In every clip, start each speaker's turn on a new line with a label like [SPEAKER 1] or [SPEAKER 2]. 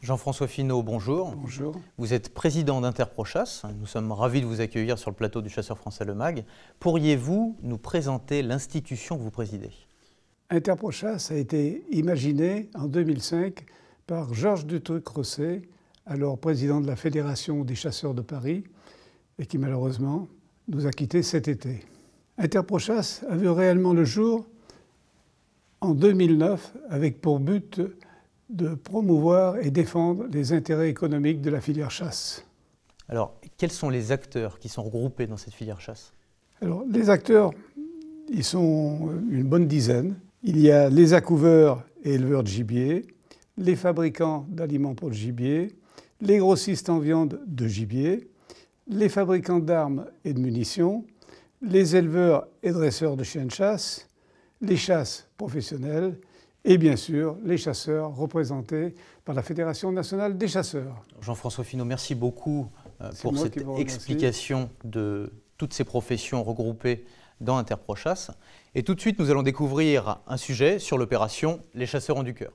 [SPEAKER 1] Jean-François Finot, bonjour.
[SPEAKER 2] Bonjour.
[SPEAKER 1] Vous êtes président d'Interprochasse. Nous sommes ravis de vous accueillir sur le plateau du Chasseur français Le Mag. Pourriez-vous nous présenter l'institution que vous présidez?
[SPEAKER 2] Interprochasse a été imaginé en 2005 par Georges Dutruc-Rosset, alors président de la Fédération des chasseurs de Paris, et qui malheureusement nous a quittés cet été. Interprochasse a vu réellement le jour en 2009 avec pour but de promouvoir et défendre les intérêts économiques de la filière chasse.
[SPEAKER 1] Alors, quels sont les acteurs qui sont regroupés dans cette filière chasse?
[SPEAKER 2] Alors, les acteurs, ils sont une bonne dizaine. Il y a les accouveurs et éleveurs de gibier, les fabricants d'aliments pour le gibier, les grossistes en viande de gibier, les fabricants d'armes et de munitions, les éleveurs et dresseurs de chiens de chasse, les chasses professionnelles, et bien sûr les chasseurs représentés par la Fédération nationale des chasseurs.
[SPEAKER 1] Jean-François Finot, merci beaucoup pour cette explication de toutes ces professions regroupées dans Interprochasse. Et tout de suite, nous allons découvrir un sujet sur l'opération Les chasseurs ont du cœur.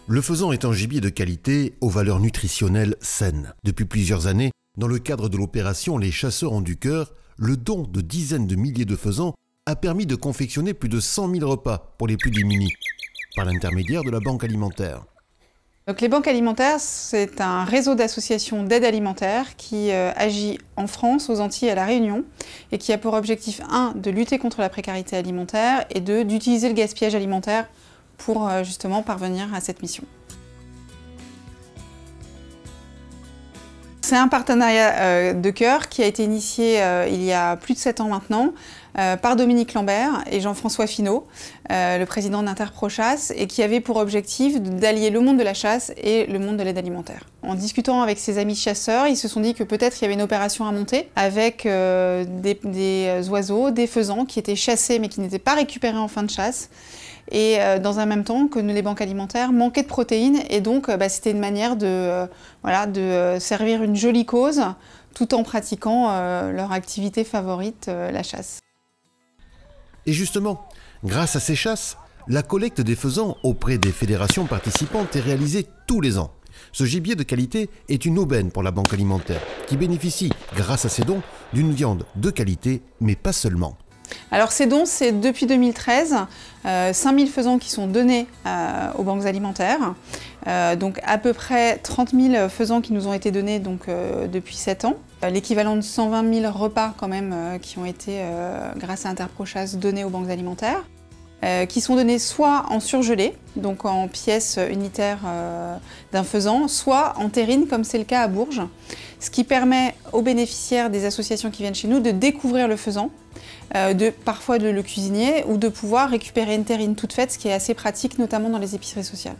[SPEAKER 3] Le faisan est un gibier de qualité aux valeurs nutritionnelles saines. Depuis plusieurs années, dans le cadre de l'opération Les chasseurs ont du cœur, le don de dizaines de milliers de faisans a permis de confectionner plus de 100 000 repas pour les plus démunis, par l'intermédiaire de la Banque alimentaire.
[SPEAKER 4] Donc les banques alimentaires, c'est un réseau d'associations d'aide alimentaire qui agit en France, aux Antilles et à La Réunion, et qui a pour objectif 1, de lutter contre la précarité alimentaire, et 2, d'utiliser le gaspillage alimentaire pour justement parvenir à cette mission. C'est un partenariat de cœur qui a été initié il y a plus de 7 ans maintenant par Dominique Lambert et Jean-François Finot, le président d'Interprochasse, et qui avait pour objectif d'allier le monde de la chasse et le monde de l'aide alimentaire. En discutant avec ses amis chasseurs, ils se sont dit que peut-être il y avait une opération à monter avec des oiseaux, des faisans qui étaient chassés mais qui n'étaient pas récupérés en fin de chasse. Et dans un même temps que les banques alimentaires manquaient de protéines, et donc c'était une manière de servir une jolie cause tout en pratiquant leur activité favorite, la chasse.
[SPEAKER 3] Et justement, grâce à ces chasses, la collecte des faisans auprès des fédérations participantes est réalisée tous les ans. Ce gibier de qualité est une aubaine pour la Banque alimentaire, qui bénéficie, grâce à ses dons, d'une viande de qualité, mais pas seulement.
[SPEAKER 4] Alors ces dons, c'est depuis 2013, 5000 faisans qui sont donnés aux banques alimentaires, donc à peu près 30 000 faisans qui nous ont été donnés donc, depuis 7 ans, l'équivalent de 120 000 repas quand même qui ont été, grâce à Interprochasse, donnés aux banques alimentaires, qui sont donnés soit en surgelé, donc en pièces unitaires d'un faisan, soit en terrine, comme c'est le cas à Bourges, ce qui permet aux bénéficiaires des associations qui viennent chez nous de découvrir le faisan, parfois de le cuisiner ou de pouvoir récupérer une terrine toute faite, ce qui est assez pratique, notamment dans les épiceries sociales.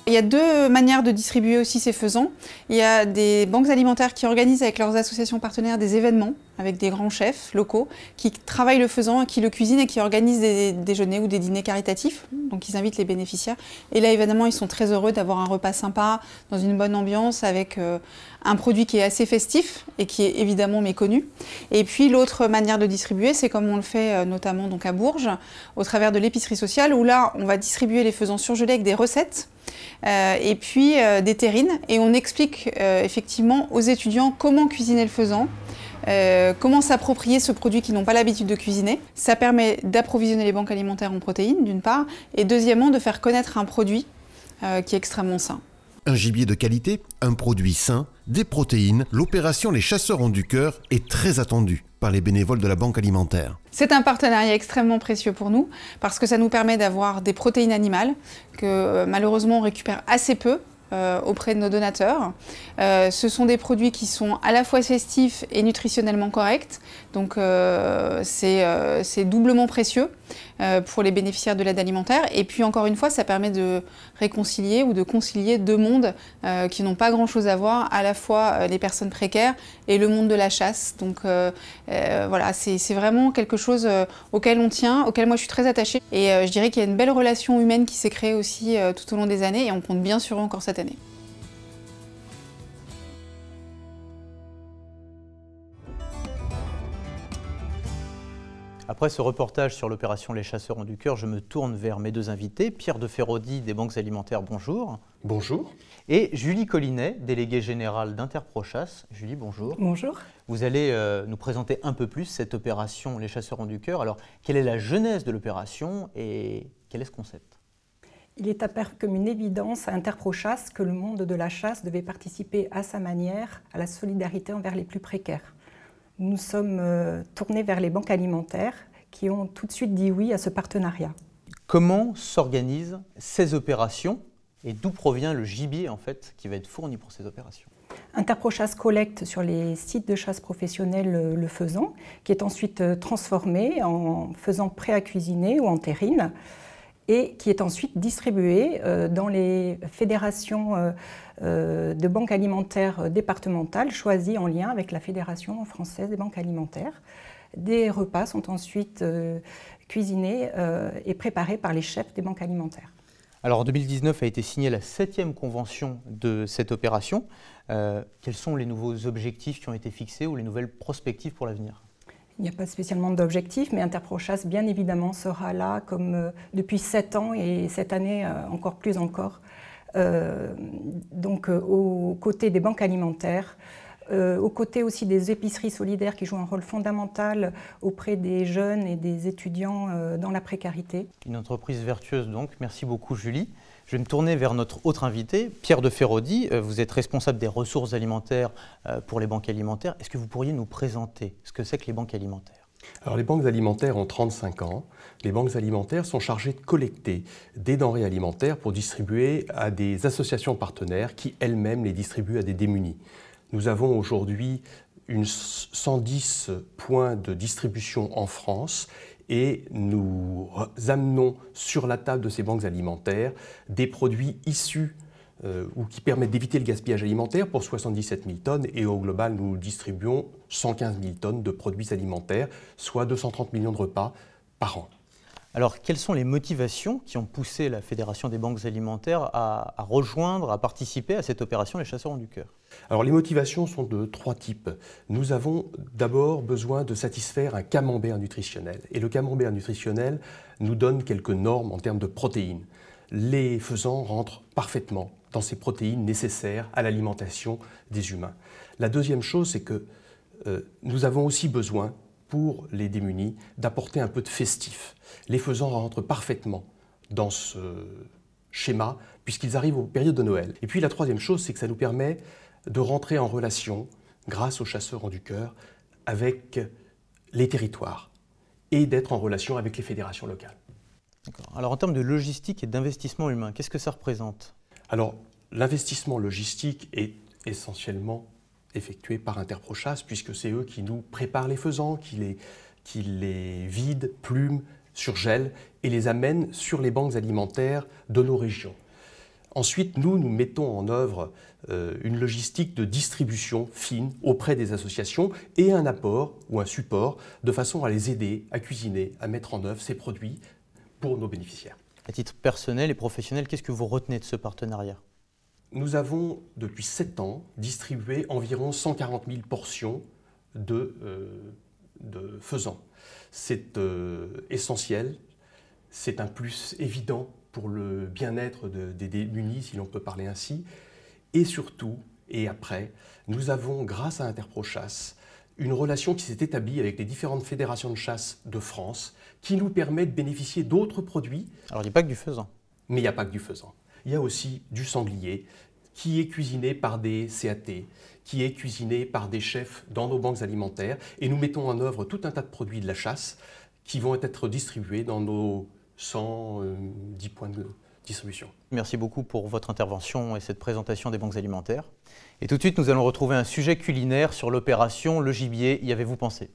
[SPEAKER 4] Il y a 2 manières de distribuer aussi ces faisans. Il y a des banques alimentaires qui organisent avec leurs associations partenaires des événements avec des grands chefs locaux qui travaillent le faisan, qui le cuisinent et qui organisent des déjeuners ou des dîners caritatifs. Donc ils invitent les bénéficiaires. Et là évidemment ils sont très heureux d'avoir un repas sympa, dans une bonne ambiance, avec un produit qui est assez festif et qui est évidemment méconnu. Et puis l'autre manière de distribuer, c'est comme on le fait notamment donc à Bourges, au travers de l'épicerie sociale, où là on va distribuer les faisans surgelés avec des recettes. Et puis des terrines, et on explique effectivement aux étudiants comment cuisiner le faisan, comment s'approprier ce produit qu'ils n'ont pas l'habitude de cuisiner. Ça permet d'approvisionner les banques alimentaires en protéines d'une part, et deuxièmement de faire connaître un produit qui est extrêmement sain.
[SPEAKER 3] Un gibier de qualité, un produit sain, des protéines, l'opération Les chasseurs ont du cœur est très attendue par les bénévoles de la Banque alimentaire. C'est
[SPEAKER 4] un partenariat extrêmement précieux pour nous parce que ça nous permet d'avoir des protéines animales que malheureusement on récupère assez peu auprès de nos donateurs. Ce sont des produits qui sont à la fois festifs et nutritionnellement corrects, donc c'est doublement précieux pour les bénéficiaires de l'aide alimentaire. Et puis encore une fois, ça permet de réconcilier ou de concilier 2 mondes qui n'ont pas grand-chose à voir, à la fois les personnes précaires et le monde de la chasse. Donc voilà, c'est vraiment quelque chose auquel on tient, auquel moi je suis très attachée. Et je dirais qu'il y a une belle relation humaine qui s'est créée aussi tout au long des années, et on compte bien sur eux encore cette année.
[SPEAKER 1] Après ce reportage sur l'opération Les Chasseurs ont du cœur, je me tourne vers mes deux invités. Pierre de Feraudy des Banques Alimentaires, bonjour.
[SPEAKER 5] Bonjour.
[SPEAKER 1] Et Julie Collinet, déléguée générale d'Interprochasse. Julie, bonjour.
[SPEAKER 6] Bonjour.
[SPEAKER 1] Vous allez nous présenter un peu plus cette opération Les Chasseurs ont du cœur. Alors, quelle est la genèse de l'opération et quel est ce concept ?
[SPEAKER 6] Il est apparu comme une évidence à Interprochasse que le monde de la chasse devait participer à sa manière à la solidarité envers les plus précaires. Nous sommes tournés vers les banques alimentaires qui ont tout de suite dit oui à ce partenariat.
[SPEAKER 1] Comment s'organisent ces opérations et d'où provient le gibier en fait, qui va être fourni pour ces opérations ?
[SPEAKER 6] Interprochasse collecte sur les sites de chasse professionnels le faisan, qui est ensuite transformé en faisan prêt à cuisiner ou en terrine, et qui est ensuite distribué dans les fédérations de banques alimentaires départementales choisies en lien avec la Fédération française des banques alimentaires. Des repas sont ensuite cuisinés et préparés par les chefs des banques alimentaires.
[SPEAKER 1] Alors en 2019 a été signée la 7e convention de cette opération. Quels sont les nouveaux objectifs qui ont été fixés ou les nouvelles perspectives pour l'avenir ?
[SPEAKER 6] Il n'y a pas spécialement d'objectif, mais Interprochasse, bien évidemment, sera là comme depuis 7 ans et cette année encore plus encore. Donc aux côtés des banques alimentaires, aux côtés aussi des épiceries solidaires qui jouent un rôle fondamental auprès des jeunes et des étudiants dans la précarité.
[SPEAKER 1] Une entreprise vertueuse donc. Merci beaucoup Julie. Je vais me tourner vers notre autre invité, Pierre de Feraudy. Vous êtes responsable des ressources alimentaires pour les banques alimentaires. Est-ce que vous pourriez nous présenter ce que c'est que les banques alimentaires ?
[SPEAKER 5] Alors les banques alimentaires ont 35 ans. Les banques alimentaires sont chargées de collecter des denrées alimentaires pour distribuer à des associations partenaires qui elles-mêmes les distribuent à des démunis. Nous avons aujourd'hui 110 points de distribution en France et nous amenons sur la table de ces banques alimentaires des produits issus ou qui permettent d'éviter le gaspillage alimentaire pour 77 000 tonnes et au global nous distribuons 115 000 tonnes de produits alimentaires, soit 230 millions de repas par an.
[SPEAKER 1] Alors, quelles sont les motivations qui ont poussé la Fédération des banques alimentaires à rejoindre, à participer à cette opération Les Chasseurs ont du cœur ?
[SPEAKER 5] Alors, les motivations sont de 3 types. Nous avons d'abord besoin de satisfaire un camembert nutritionnel. Et le camembert nutritionnel nous donne quelques normes en termes de protéines. Les faisans rentrent parfaitement dans ces protéines nécessaires à l'alimentation des humains. La deuxième chose, c'est que nous avons aussi besoin pour les démunis, d'apporter un peu de festif. Les faisans rentrent parfaitement dans ce schéma, puisqu'ils arrivent aux périodes de Noël. Et puis la troisième chose, c'est que ça nous permet de rentrer en relation, grâce aux chasseurs ont du cœur, avec les territoires, et d'être en relation avec les fédérations locales.
[SPEAKER 1] D'accord. Alors en termes de logistique et d'investissement humain, qu'est-ce que ça représente ?
[SPEAKER 5] Alors l'investissement logistique est essentiellement effectués par Interprochasse, puisque c'est eux qui nous préparent les faisans, qui les vident, plument, surgèlent et les amènent sur les banques alimentaires de nos régions. Ensuite, nous mettons en œuvre une logistique de distribution fine auprès des associations et un apport ou un support de façon à les aider à cuisiner, à mettre en œuvre ces produits pour nos bénéficiaires.
[SPEAKER 1] À titre personnel et professionnel, qu'est-ce que vous retenez de ce partenariat ?
[SPEAKER 5] Nous avons, depuis 7 ans, distribué environ 140 000 portions de faisans. C'est essentiel, c'est un plus évident pour le bien-être des démunis, si l'on peut parler ainsi. Et surtout, et après, nous avons, grâce à Interprochasse, une relation qui s'est établie avec les différentes fédérations de chasse de France, qui nous permet de bénéficier d'autres produits.
[SPEAKER 1] Alors il n'y a pas que du faisan.
[SPEAKER 5] Mais il n'y a pas que du faisan. Il y a aussi du sanglier qui est cuisiné par des CAT, qui est cuisiné par des chefs dans nos banques alimentaires. Et nous mettons en œuvre tout un tas de produits de la chasse qui vont être distribués dans nos 110 points de distribution.
[SPEAKER 1] Merci beaucoup pour votre intervention et cette présentation des banques alimentaires. Et tout de suite, nous allons retrouver un sujet culinaire sur l'opération Le Gibier. Y avez-vous pensé ?